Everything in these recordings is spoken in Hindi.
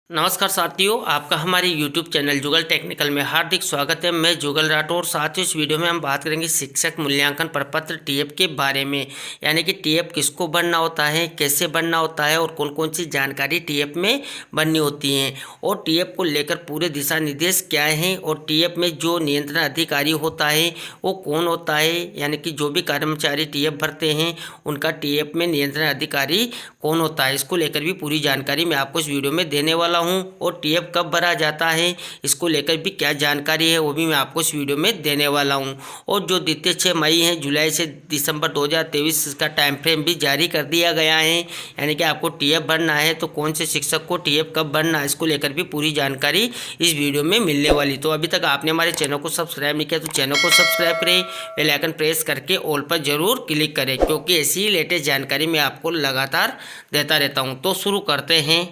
नमस्कार साथियों, आपका हमारे YouTube चैनल जुगल टेक्निकल में हार्दिक स्वागत है। मैं जुगल राठौर। साथियों, इस वीडियो में हम बात करेंगे शिक्षक मूल्यांकन प्रपत्र टीएफ के बारे में, यानी कि टीएफ किसको बनना होता है, कैसे बनना होता है और कौन कौन सी जानकारी टीएफ में बननी होती हैं और टीएफ को लेकर पूरे दिशा निर्देश क्या हैं और टीएफ में जो नियंत्रण अधिकारी होता है वो कौन होता है, यानी कि जो भी कर्मचारी टीएफ भरते हैं उनका टीएफ में नियंत्रण अधिकारी कौन होता है, इसको लेकर भी पूरी जानकारी मैं आपको इस वीडियो में देने वाला हूं। और टीएफ कब भरा जाता है इसको लेकर भी क्या जानकारी है वो भी मैं आपको इस वीडियो में देने वाला हूं। और जो द्वितीय 6 मई है, जुलाई से दिसंबर 2023 इसका टाइम फ्रेम भी जारी कर दिया गया है, यानी कि आपको टीएफ भरना है तो कौन से शिक्षक को टीएफ कब भरना है इसको लेकर भी पूरी जानकारी इस वीडियो में मिलने वाली। तो अभी तक आपने हमारे चैनल को सब्सक्राइब नहीं किया तो चैनल को सब्सक्राइब करें, बेल आइकन प्रेस करके ऑल पर जरूर क्लिक करें, क्योंकि ऐसी लेटेस्ट जानकारी मैं आपको लगातार देता रहता हूं। तो शुरू करते हैं।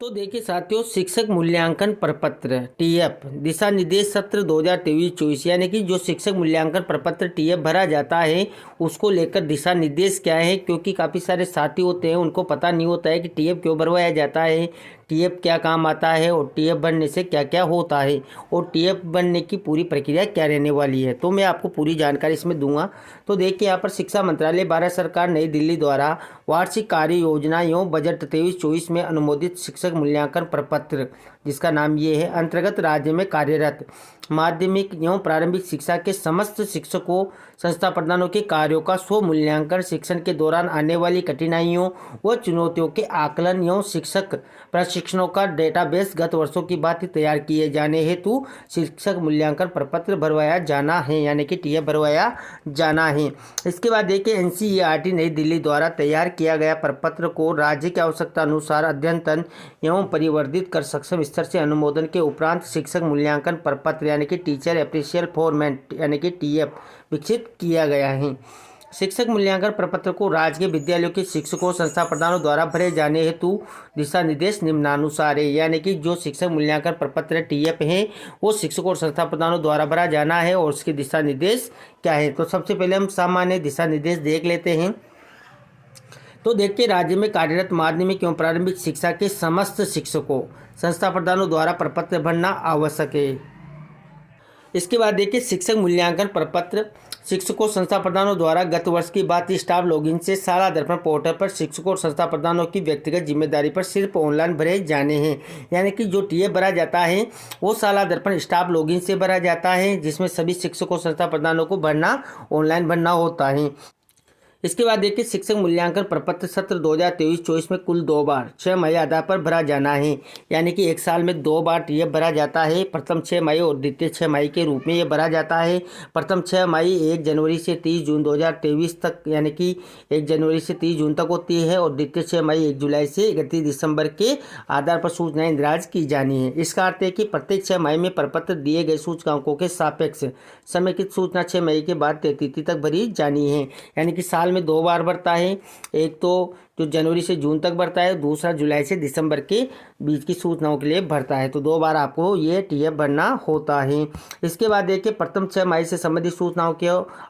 तो देखिए साथियों, शिक्षक मूल्यांकन प्रपत्र टीएफ दिशा निर्देश सत्र 2023-24, यानी कि जो शिक्षक मूल्यांकन प्रपत्र टीएफ भरा जाता है उसको लेकर दिशा निर्देश क्या है, क्योंकि काफ़ी सारे साथी होते हैं उनको पता नहीं होता है कि टीएफ क्यों भरवाया जाता है, टीएफ क्या काम आता है और टीएफ बनने से क्या क्या होता है और टीएफ बनने की पूरी प्रक्रिया क्या रहने वाली है। तो मैं आपको पूरी जानकारी इसमें दूंगा। तो देखिए यहाँ पर शिक्षा मंत्रालय, भारत सरकार, नई दिल्ली द्वारा वार्षिक कार्य योजना एवं बजट 23-24 में अनुमोदित शिक्षक मूल्यांकन प्रपत्र, जिसका नाम ये है, अंतर्गत राज्य में कार्यरत माध्यमिक एवं प्रारंभिक शिक्षा के समस्त शिक्षकों संस्था प्रधानों के कार्यों का स्व मूल्यांकन, शिक्षण के दौरान आने वाली कठिनाइयों व चुनौतियों के आकलन एवं शिक्षक प्रशिक्षणों का डेटाबेस गत वर्षों की बात तैयार किए जाने हेतु शिक्षक मूल्यांकन प्रपत्र भरवाया जाना है, यानी कि टीएफ भरवाया जाना है। इसके बाद देखिए, एनसीईआरटी नई दिल्ली द्वारा तैयार किया गया प्रपत्र को राज्य की आवश्यकता अनुसार अद्यतन एवं परिवर्धित कर सक्षम स्तर से अनुमोदन के उपरांत शिक्षक मूल्यांकन प्रपत्र, यानी कि टीचर अप्रेशियल फॉर्मेट, यानी कि टीएफ विकसित किया गया है। शिक्षक मूल्यांकन प्रपत्र को राज्य के विद्यालयों के शिक्षकों संस्था प्रधानों द्वारा भरे जाने हेतु दिशा निर्देश निम्नानुसार है, यानी कि जो शिक्षक मूल्यांकन प्रपत्र टीएफ है वो शिक्षकों और संस्था प्रधानों द्वारा भरा जाना है और उसके दिशा निर्देश क्या है। तो सबसे पहले हम सामान्य दिशा निर्देश देख लेते हैं। तो देखिए, राज्य में कार्यरत माध्यमिक एवं प्रारंभिक शिक्षा के समस्त शिक्षकों संस्था प्रधानों द्वारा प्रपत्र भरना आवश्यक है। इसके बाद देखिए, शिक्षक मूल्यांकन प्रपत्र शिक्षकों संस्था प्रधानों द्वारा गत वर्ष की बात स्टाफ लॉगिन से शाला दर्पण पोर्टल पर शिक्षकों और संस्था प्रधानों की व्यक्तिगत जिम्मेदारी पर सिर्फ ऑनलाइन भरे जाने हैं, यानी कि जो टीएफ भरा जाता है वो शाला दर्पण स्टाफ लॉगिन से भरा जाता है, जिसमें सभी शिक्षकों संस्था प्रधानों को भरना ऑनलाइन भरना होता है। इसके बाद देखिए, शिक्षक मूल्यांकन प्रपत्र सत्र 2023-24 में कुल 2 बार 6 मई आधार पर भरा जाना है, यानी कि एक साल में 2 बार टीएफ भरा जाता है। प्रथम 6 मई और द्वितीय 6 मई के रूप में ये भरा जाता है। प्रथम 6 मई 1 जनवरी से 30 जून 2023 तक, यानी कि 1 जनवरी से 30 जून तक होती है और द्वितीय 6 मई 1 जुलाई से 31 दिसंबर के आधार पर सूचनाएं इंदराज की जानी है। इसका अर्थ है कि प्रत्येक 6 मई में प्रपत्र दिए गए सूचकांकों के सापेक्ष समेकित सूचना 6 मई के बाद 33 तिथि तक भरी जानी है, यानी कि साल में 2 बार बढ़ता है। एक तो जो जनवरी से जून तक बढ़ता है, दूसरा जुलाई से दिसंबर के बीच की सूचनाओं के लिए भरता है। तो 2 बार आपको ये टीएफ भरना होता है। इसके बाद देखिए, प्रथम 6 मई से संबंधित सूचनाओं के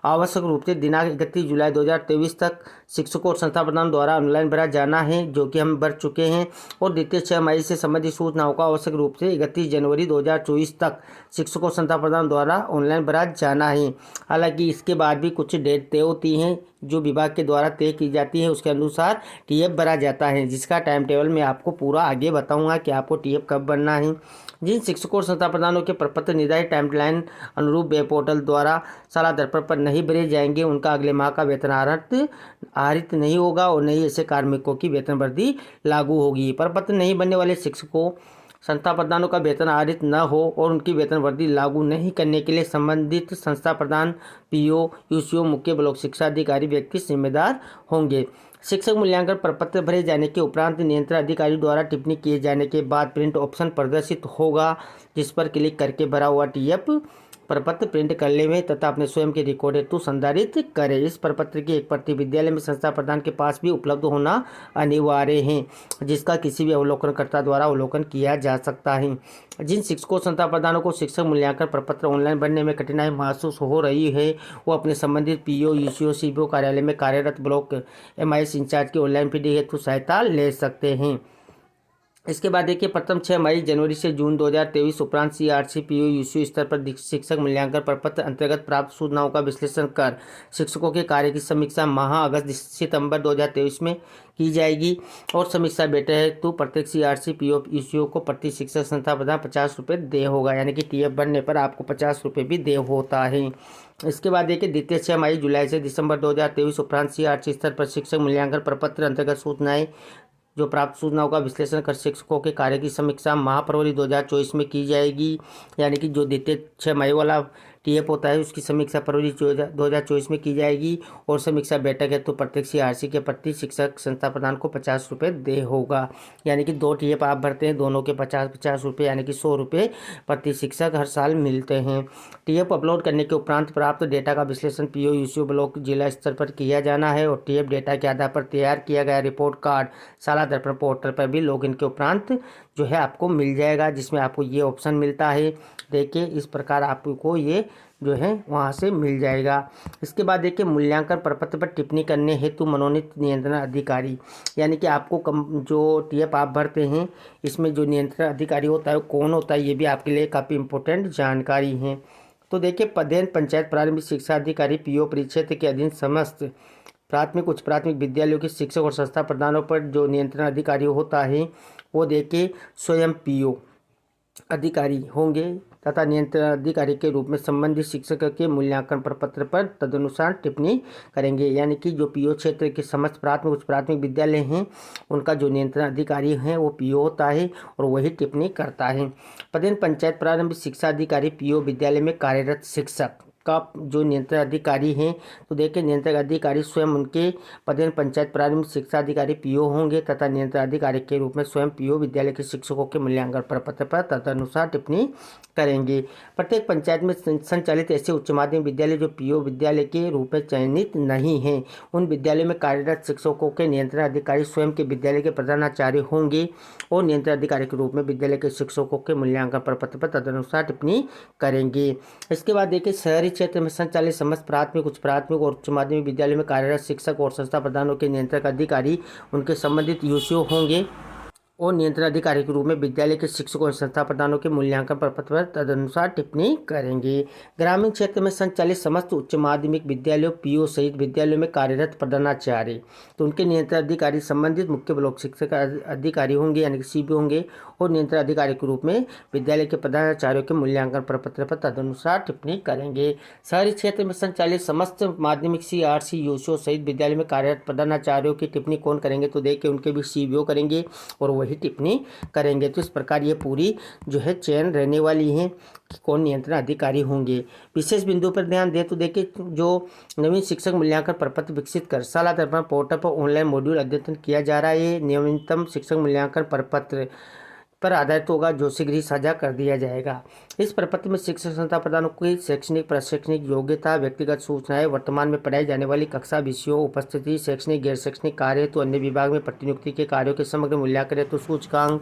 आवश्यक रूप से दिनांक 31 जुलाई 2023 तक शिक्षकों और संस्था प्रधान द्वारा ऑनलाइन भरा जाना है, जो कि हम भर चुके हैं। और द्वितीय 6 मई से संबंधित सूचनाओं का आवश्यक रूप से 31 जनवरी 2024 तक शिक्षकों और संस्था प्रधान द्वारा ऑनलाइन भरा जाना है। हालांकि इसके बाद भी कुछ डेट तय होती हैं जो विभाग के द्वारा तय की जाती है, उसके अनुसार टीएफ भरा जाता है, जिसका टाइम टेबल मैं आपको पूरा आगे बताऊंगा कि आपको टीएफ कब भरना है। जिन शिक्षकों और संस्था प्रधानों के प्रपत्र निर्धारित टाइमलाइन अनुरूप वेब पोर्टल द्वारा शाला दर्पण पर नहीं भरे जाएंगे, उनका अगले माह का वेतन आहरित नहीं होगा और नहीं ऐसे कार्मिकों की वेतन वृद्धि लागू होगी। प्रपत्र नहीं बनने वाले शिक्षकों संस्था प्रधानों का वेतन आहरित न हो और उनकी वेतन वृद्धि लागू नहीं करने के लिए संबंधित संस्था प्रधान, पीओ, यूसीओ, मुख्य ब्लॉक शिक्षा अधिकारी व्यक्ति जिम्मेदार होंगे। शिक्षक मूल्यांकन प्रपत्र भरे जाने के उपरांत नियंत्रण अधिकारी द्वारा टिप्पणी किए जाने के बाद प्रिंट ऑप्शन प्रदर्शित होगा, जिस पर क्लिक करके भरा हुआ टीएफ प्रपत्र प्रिंट कर लें तथा अपने स्वयं के रिकॉर्ड हेतु संधारित करें। इस प्रपत्र की एक प्रति विद्यालय में संस्था प्रधान के पास भी उपलब्ध होना अनिवार्य है, जिसका किसी भी अवलोकनकर्ता द्वारा अवलोकन किया जा सकता है। जिन शिक्षकों संस्था प्रधानों को शिक्षक मूल्यांकन प्रपत्र ऑनलाइन भरने में कठिनाई महसूस हो रही है, वो अपने संबंधित पीओ, यूसीओ, सीबीओ कार्यालय में कार्यरत ब्लॉक एमआईएस इंचार्ज की ऑनलाइन पीडी हेतु सहायता ले सकते हैं। इसके बाद देखिए प्रथम 6 मई जनवरी से जून 2023 उपरांत सीआरसी पीयू यूसीयू स्तर पर शिक्षक मूल्यांकन प्रपत्र अंतर्गत प्राप्त सूचनाओं का विश्लेषण कर शिक्षकों के कार्य की समीक्षा माह अगस्त सितंबर 2023 में की जाएगी और समीक्षा बेटे हेतु प्रत्येक सीआरसी पीयू यूसीयू को प्रति शिक्षक संस्था प्रदान 50 रुपये देय होगा, यानी कि टीएफ बनने पर आपको 50 रुपये भी देय होता है। इसके बाद देखिए द्वितीय 6 मई जुलाई से दिसंबर 2023 उपरांत सीआरसी स्तर पर शिक्षक मूल्यांकन प्रपत्र अंतर्गत सूचनाएं जो प्राप्त सूचनाओं का विश्लेषण कर शिक्षकों के कार्य की समीक्षा माह फरवरी 2024 में की जाएगी, यानी कि जो द्वितीय 6 मई वाला टीएफ होता है उसकी समीक्षा फरवरी 2024 में की जाएगी और समीक्षा बैठक है तो प्रत्येक सीआरसी के प्रति शिक्षक संस्था प्रधान को 50 रुपये दे होगा, यानी कि 2 टीएफ आप भरते हैं, दोनों के 50-50 रुपये यानी कि 100 रुपये प्रति शिक्षक हर साल मिलते हैं। टीएफ अपलोड करने के उपरांत प्राप्त डेटा का विश्लेषण पीओ यूसीयू ब्लॉक जिला स्तर पर किया जाना है और टीएफ डेटा के आधार पर तैयार किया गया रिपोर्ट कार्ड शाला दर्पण पोर्टल पर भी लॉगिन के उपरांत जो है आपको मिल जाएगा, जिसमें आपको ये ऑप्शन मिलता है। देखिए इस प्रकार आपको ये जो है वहाँ से मिल जाएगा। इसके बाद देखिए मूल्यांकन प्रपत्र पर टिप्पणी करने हेतु मनोनीत नियंत्रण अधिकारी, यानी कि आपको जो टीएफ आप भरते हैं इसमें जो नियंत्रण अधिकारी होता है कौन होता है, ये भी आपके लिए काफ़ी इंपॉर्टेंट जानकारी है। तो देखिए पदेन पंचायत प्रारंभिक शिक्षा अधिकारी पीओ परिक्षेत्र के अधीन समस्त प्राथमिक उच्च प्राथमिक विद्यालयों के शिक्षक और संस्था प्रधानों पर जो नियंत्रण अधिकारी होता है वो देखिए स्वयं पीओ अधिकारी होंगे तथा नियंत्रण अधिकारी के रूप में संबंधित शिक्षक के मूल्यांकन प्रपत्र पर तदनुसार टिप्पणी करेंगे, यानी कि जो पीओ क्षेत्र के समस्त प्राथमिक उच्च प्राथमिक विद्यालय हैं उनका जो नियंत्रण अधिकारी है वो पीओ होता है और वही टिप्पणी करता है। पदेन पंचायत प्रारंभिक शिक्षा अधिकारी पीओ विद्यालय में कार्यरत शिक्षक का जो नियंत्रण अधिकारी हैं तो देखिए नियंत्रण अधिकारी स्वयं उनके पदेन पंचायत प्रारंभिक शिक्षा अधिकारी पीओ होंगे तथा नियंत्रण अधिकारी के रूप में स्वयं पीओ विद्यालय के शिक्षकों के मूल्यांकन प्रपत्र पर तदनुसार टिप्पणी करेंगे। प्रत्येक पंचायत में संचालित ऐसे उच्च माध्यमिक विद्यालय जो पीओ विद्यालय के रूप में चयनित नहीं हैं उन विद्यालयों में कार्यरत शिक्षकों के नियंत्रण अधिकारी स्वयं के विद्यालय के प्रधानाचार्य होंगे और नियंत्रण अधिकारी के रूप में विद्यालय के शिक्षकों के मूल्यांकन प्रपत्र पर तदनुसार टिप्पणी करेंगे। इसके बाद देखिए शहरी क्षेत्र में संचालित समस्त प्राथमिक उच्च प्राथमिक और उच्च माध्यमिक विद्यालय में कार्यरत शिक्षक और संस्था प्रधानों के नियंत्रक अधिकारी उनके संबंधित यूसीओ होंगे और नियंत्रण अधिकारी के रूप में विद्यालय के शिक्षकों और संस्था प्रधानों के मूल्यांकन प्रपत्र पर तदनुसार टिप्पणी करेंगे। ग्रामीण क्षेत्र में संचालित समस्त उच्च माध्यमिक विद्यालयों पीओ सहित विद्यालयों में कार्यरत प्रधानाचार्य तो उनके नियंत्रण अधिकारी संबंधित मुख्य ब्लॉक शिक्षक अधिकारी होंगे, यानी कि सीबी होंगे और नियंत्रण अधिकारी के रूप में विद्यालय के प्रधानाचार्यों के मूल्यांकन प्रपत्र पर तदनुसार टिप्पणी करेंगे। शहरी क्षेत्र में संचालित समस्त माध्यमिक सीआरसी यूसीओ सहित विद्यालय में कार्यरत प्रधानाचार्यों की टिप्पणी कौन करेंगे तो देखिए उनके भी सीबीओ करेंगे और वही टिप्पणी करेंगे। तो इस प्रकार ये पूरी जो है चयन रहने वाली है कि कौन नियंत्रण अधिकारी होंगे। विशेष बिंदु पर ध्यान दें तो देखिए जो नवीन शिक्षक मूल्यांकन प्रपत्र विकसित कर शाला दर्पण पोर्टल पर ऑनलाइन मॉड्यूल अद्यतन किया जा रहा है। नवीनतम शिक्षक मूल्यांकन प्रपत्र पर आधारित होगा जो शीघ्र ही साझा कर दिया जाएगा। इस प्रपत्र में शिक्षक संस्था प्रधानों की शैक्षणिक प्रशैक्षणिक योग्यता, व्यक्तिगत सूचनाएं, वर्तमान में पढ़ाई जाने वाली कक्षा विषयों, उपस्थिति, शैक्षणिक गैर शैक्षणिक कार्य तो अन्य विभाग में प्रतिनियुक्ति के कार्यों के समग्र मूल्यांकन हेतु सूचकांक,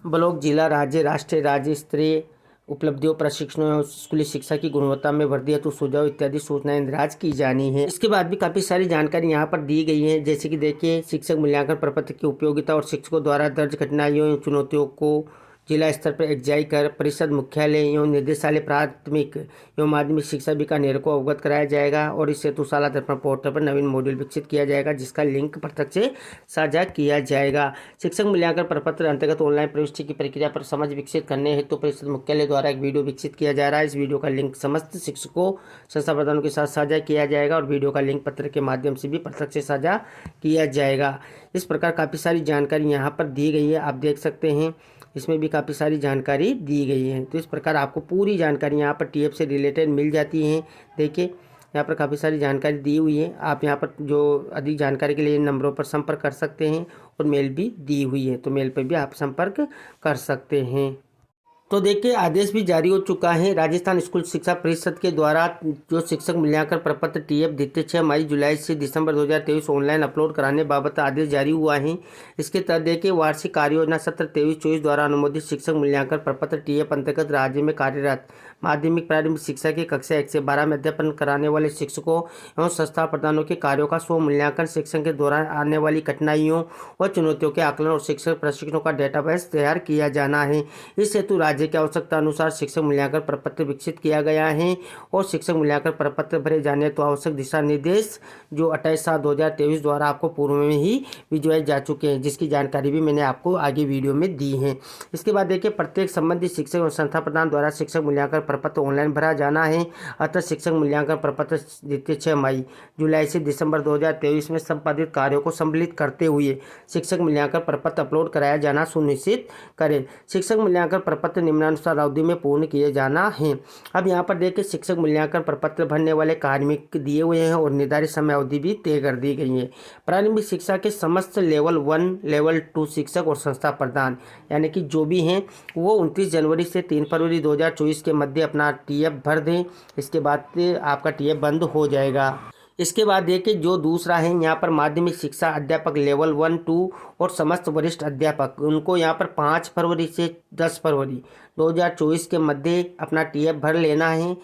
ब्लॉक, जिला, राज्य, राष्ट्रीय, राज्य स्तरीय उपलब्धियों, प्रशिक्षणों एवं स्कूली शिक्षा की गुणवत्ता में वृद्धि हेतु सुझाव इत्यादि सूचनाएं इंदराज की जानी है। इसके बाद भी काफ़ी सारी जानकारी यहाँ पर दी गई है, जैसे कि देखिए शिक्षक मूल्यांकन प्रपत्र की उपयोगिता और शिक्षकों द्वारा दर्ज कठिनाइयों एवं चुनौतियों को जिला स्तर पर एकजाई कर परिषद मुख्यालय एवं निर्देशालय प्राथमिक एवं माध्यमिक शिक्षा अधिकारी को अवगत कराया जाएगा और इस हेतु शाला दर्पण पोर्टल पर नवीन मॉड्यूल विकसित किया जाएगा जिसका लिंक प्रत्यक्ष से साझा किया जाएगा। शिक्षक मूल्यांकन प्रपत्र अंतर्गत ऑनलाइन प्रविष्टि की प्रक्रिया पर समझ विकसित करने हेतु परिषद मुख्यालय द्वारा एक वीडियो विकसित किया जा रहा है। इस वीडियो का लिंक समस्त शिक्षकों संस्था प्रधानों के साथ साझा किया जाएगा और वीडियो का लिंक पत्र के माध्यम से भी प्रत्यक्ष से साझा किया जाएगा। इस प्रकार काफ़ी सारी जानकारी यहाँ पर दी गई है, आप देख सकते हैं इसमें भी काफ़ी सारी जानकारी दी गई है। तो इस प्रकार आपको पूरी जानकारी यहाँ पर टीएफ से रिलेटेड मिल जाती है। देखिए यहाँ पर काफ़ी सारी जानकारी दी हुई है, आप यहाँ पर जो अधिक जानकारी के लिए इन नंबरों पर संपर्क कर सकते हैं और मेल भी दी हुई है, तो मेल पर भी आप संपर्क कर सकते हैं। तो देखिए आदेश भी जारी हो चुका है। राजस्थान स्कूल शिक्षा परिषद के द्वारा जो शिक्षक मूल्यांकन प्रपत्र टीएफ द्वितीय 6 मई जुलाई से दिसंबर 2023 ऑनलाइन अपलोड कराने बाबत आदेश जारी हुआ है। इसके तहत देखिए वार्षिक कार्य योजना सत्र 23-24 द्वारा अनुमोदित शिक्षक मूल्यांकन प्रपत्र टीएफ अंतर्गत राज्य में कार्यरत माध्यमिक प्रारंभिक शिक्षा की कक्षा 1 से 12 में अध्यापन कराने वाले शिक्षकों एवं संस्था प्रधानों के कार्यों का स्व मूल्यांकन, शिक्षण के दौरान आने वाली कठिनाइयों व चुनौतियों के आकलन और शिक्षक प्रशिक्षणों का डेटाबेस तैयार किया जाना है। इस हेतु राज्य की आवश्यकता अनुसार शिक्षक मूल्यांकन प्रपत्र विकसित किया गया है और शिक्षक मूल्यांकन प्रपत्र भरे जाने तो आवश्यक दिशा निर्देश जो 28/7/2023 द्वारा आपको पूर्व में ही भिजवाए जा चुके हैं, जिसकी जानकारी भी मैंने आपको आगे वीडियो में दी है। इसके बाद देखिए प्रत्येक संबंधित शिक्षक और संस्था प्रधान द्वारा शिक्षक मूल्यांकन प्रपत्र ऑनलाइन भरा जाना है। अतः शिक्षक मूल्यांकन प्रपत्र द्वितीय 6 मई जुलाई से दिसंबर 2023 में संपादित कार्यों को सम्मिलित करते हुए शिक्षक मूल्यांकन प्रपत्र अपलोड कराया जाना सुनिश्चित करें। शिक्षक मूल्यांकन प्रपत्र निम्नानुसार अवधि में पूर्ण किए जाना है। अब यहाँ पर देखिए शिक्षक मूल्यांकन प्रपत्र भरने वाले कार्मिक दिए हुए हैं और निर्धारित समय अवधि भी तय कर दी गई है। प्रारंभिक शिक्षा के समस्त लेवल 1, लेवल 2 शिक्षक और संस्था प्रधान यानी कि जो भी हैं वो 29 जनवरी से 3 फरवरी 2024 के मध्य अपना टीएफ भर दें। इसके बाद आपका टीएफ बंद हो जाएगा। इसके बाद देखिए जो दूसरा है यहाँ पर माध्यमिक शिक्षा अध्यापक लेवल 1, 2 और समस्त वरिष्ठ अध्यापक उनको यहाँ पर 5 फरवरी से 10 फरवरी 2024 के मध्य अपना टीएफ भर लेना है।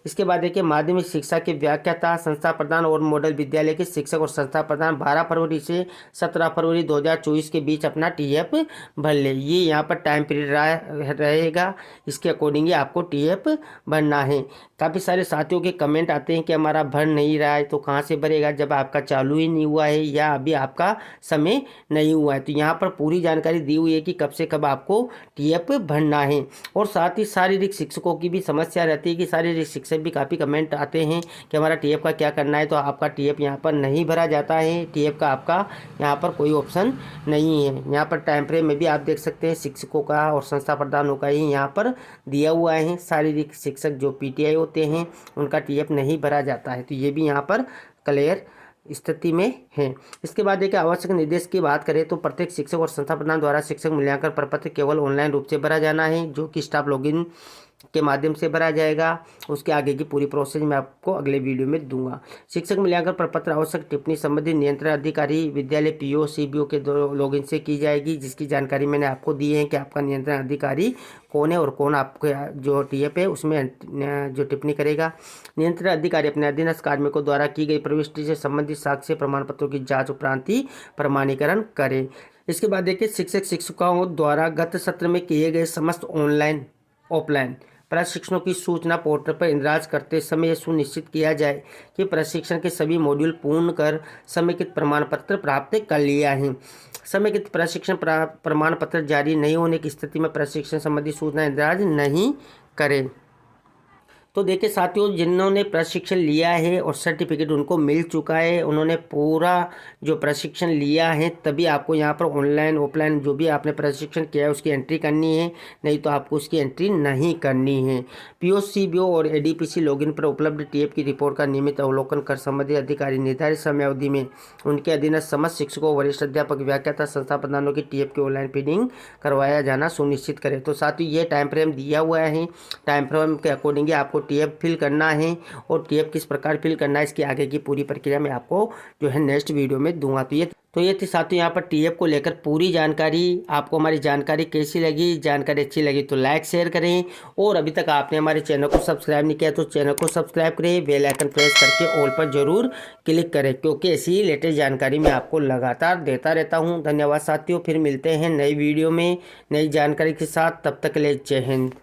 इसके बाद देखिए माध्यमिक शिक्षा के व्याख्याता, संस्था प्रधान और मॉडल विद्यालय के शिक्षक और संस्था प्रधान 12 फरवरी से 17 फरवरी 2024 के बीच अपना टीएफ भर ले। ये यहाँ पर टाइम पीरियड रहेगा, इसके अकॉर्डिंग ही आपको टीएफ भरना है। काफ़ी सारे साथियों के कमेंट आते हैं कि हमारा भर नहीं रहा है, तो कहाँ से भरेगा जब आपका चालू ही नहीं हुआ है या अभी आपका समय नहीं हुआ है। तो यहाँ पर पूरी जानकारी दी हुई है कि कब से कब आपको टीएफ भरना है। और साथ ही शारीरिक शिक्षकों की भी समस्या रहती है कि शारीरिक शिक्षक भी काफ़ी कमेंट आते हैं कि हमारा टीएफ का क्या करना है, तो आपका टीएफ यहाँ पर नहीं भरा जाता है। टीएफ का आपका यहाँ पर कोई ऑप्शन नहीं है। यहाँ पर टाइम फ्रेम में भी आप देख सकते हैं शिक्षकों का और संस्था प्रधानों का ही यहाँ पर दिया हुआ है। शारीरिक शिक्षक जो पीटीआई होते हैं उनका टीएफ नहीं भरा जाता है, तो ये भी यहाँ पर क्लियर स्थिति में है। इसके बाद देखिए आवश्यक निर्देश की बात करें तो प्रत्येक शिक्षक और संस्था प्रधान द्वारा शिक्षक मूल्यांकन प्रपत्र केवल ऑनलाइन रूप से भरा जाना है, जो कि स्टाफ लॉगिन के माध्यम से भरा जाएगा। उसके आगे की पूरी प्रोसेस मैं आपको अगले वीडियो में दूंगा। शिक्षक मूल्यांकन प्रपत्र आवश्यक टिप्पणी संबंधित नियंत्रण अधिकारी विद्यालय पीओ सीबीओ के लॉगिन से की जाएगी, जिसकी जानकारी मैंने आपको दी है कि आपका नियंत्रण अधिकारी कौन है और कौन आपके जो टीएफ है उसमें जो टिप्पणी करेगा। नियंत्रण अधिकारी अपने अधीनस्थ कार्मिकों द्वारा की गई प्रविष्टि से संबंधित साक्ष्य प्रमाण पत्रों की जाँच उपरांत ही प्रमाणीकरण करें। इसके बाद देखिए शिक्षक शिक्षिकाओं द्वारा गत सत्र में किए गए समस्त ऑनलाइन ऑफलाइन प्रशिक्षणों की सूचना पोर्टल पर इंद्राज करते समय यह सुनिश्चित किया जाए कि प्रशिक्षण के सभी मॉड्यूल पूर्ण कर समेकित प्रमाण पत्र प्राप्त कर लिया है। समेकित प्रशिक्षण प्रमाण पत्र जारी नहीं होने की स्थिति में प्रशिक्षण संबंधी सूचना इंद्राज नहीं करें। तो देखिए साथियों, जिन्होंने प्रशिक्षण लिया है और सर्टिफिकेट उनको मिल चुका है, उन्होंने पूरा जो प्रशिक्षण लिया है, तभी आपको यहाँ पर ऑनलाइन ऑफलाइन जो भी आपने प्रशिक्षण किया है उसकी एंट्री करनी है, नहीं तो आपको उसकी एंट्री नहीं करनी है। पीओ सीबीओ और एडीपीसी लॉगिन पर उपलब्ध टीएफ की रिपोर्ट का नियमित अवलोकन कर संबंधित अधिकारी निर्धारित समय अवधि में उनके अधीनस्थ समस्त शिक्षकों, वरिष्ठ अध्यापक, व्याख्याता, संस्था प्रधानों की टीएफ की ऑनलाइन फीडिंग करवाया जाना सुनिश्चित करें। तो साथियों ये टाइम फ्रेम दिया हुआ है, टाइम फ्रेम के अकॉर्डिंग आपको टीएफ फिल करना है और टीएफ किस प्रकार फिल करना है इसकी आगे की पूरी प्रक्रिया मैं आपको जो है नेक्स्ट वीडियो में दूंगा। तो ये थी साथियों यहाँ पर टीएफ को लेकर पूरी जानकारी। आपको हमारी जानकारी कैसी लगी? जानकारी अच्छी लगी तो लाइक शेयर करें, और अभी तक आपने हमारे चैनल को सब्सक्राइब नहीं किया तो चैनल को सब्सक्राइब करें, बेल आइकन प्रेस करके ऑल पर जरूर क्लिक करें, क्योंकि ऐसी लेटेस्ट जानकारी मैं आपको लगातार देता रहता हूँ। धन्यवाद साथियों, फिर मिलते हैं नई वीडियो में नई जानकारी के साथ। तब तक के लिए जय हिंद।